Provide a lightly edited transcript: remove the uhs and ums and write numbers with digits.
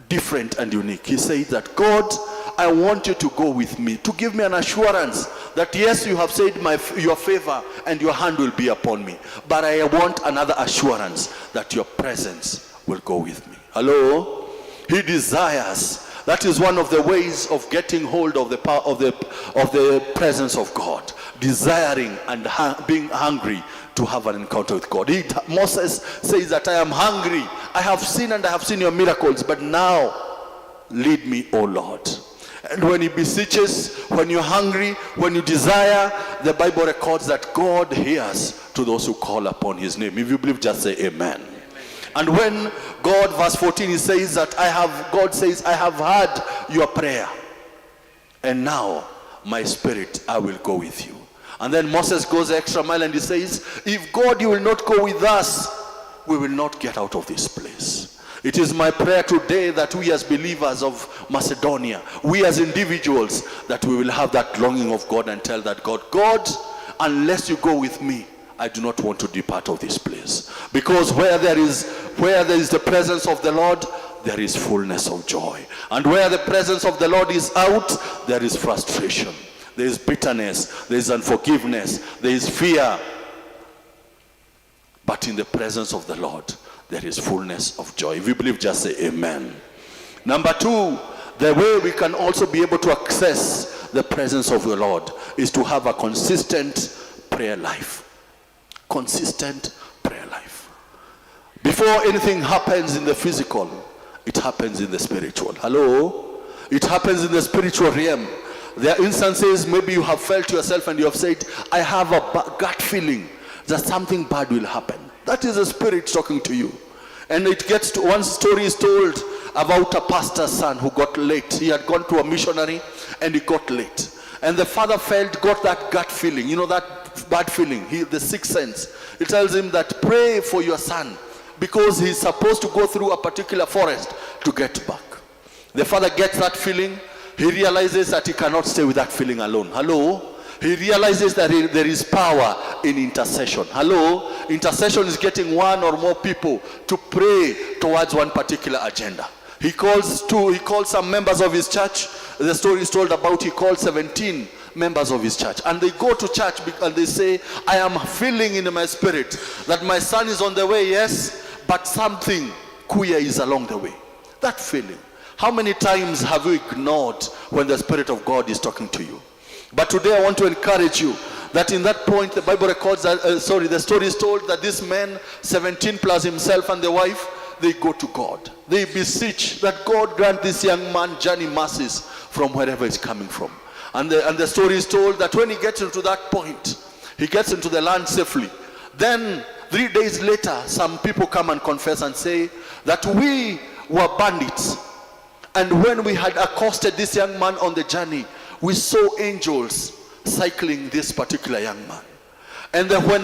different and unique. He says that, God, I want you to go with me, to give me an assurance that yes, you have said your favor and your hand will be upon me, but I want another assurance that your presence will go with me. Hello? He desires. That is one of the ways of getting hold of the power of the presence of God. Desiring and being hungry to have an encounter with God. Moses says that I am hungry. I have seen and I have seen your miracles, but now lead me, O Lord. And when he beseeches, when you're hungry, when you desire, the Bible records that God hears to those who call upon his name. If you believe, just say amen. And when God, verse 14, he says that God says, I have heard your prayer, and now my spirit, I will go with you. And then Moses goes the extra mile and he says, if God, you will not go with us, we will not get out of this place. It is my prayer today that we as believers of Macedonia, we as individuals, that we will have that longing of God and tell that God, unless you go with me, I do not want to depart of this place. Because where there is the presence of the Lord, there is fullness of joy. And where the presence of the Lord is out, there is frustration. There is bitterness, there is unforgiveness, there is fear. But in the presence of the Lord, there is fullness of joy. If you believe, just say amen. Number two, the way we can also be able to access the presence of the Lord is to have a consistent prayer life. Consistent prayer life. Before anything happens in the physical, it happens in the spiritual. Hello? It happens in the spiritual realm. There are instances, maybe you have felt yourself and you have said, I have a gut feeling that something bad will happen. That is the spirit talking to you. And it gets to, one story is told about a pastor's son who got late. He had gone to a missionary and he got late. And the father got that gut feeling, that bad feeling, the sixth sense. It tells him that pray for your son because he's supposed to go through a particular forest to get back. The father gets that feeling. He realizes that he cannot stay with that feeling alone. Hello? He realizes that there is power in intercession. Hello? Intercession is getting one or more people to pray towards one particular agenda. He calls some members of his church. The story is told about he called 17 members of his church. And they go to church and they say, I am feeling in my spirit that my son is on the way, yes, but something queer is along the way. That feeling. How many times have you ignored when the Spirit of God is talking to you? But today I want to encourage you that in that point, the Bible records that, the story is told that this man, 17 plus himself and the wife, they go to God. They beseech that God grant this young man journey mercies from wherever he's coming from. And the story is told that when he gets into that point, he gets into the land safely. Then 3 days later, some people come and confess and say that we were bandits. And when we had accosted this young man on the journey, we saw angels cycling this particular young man. And then when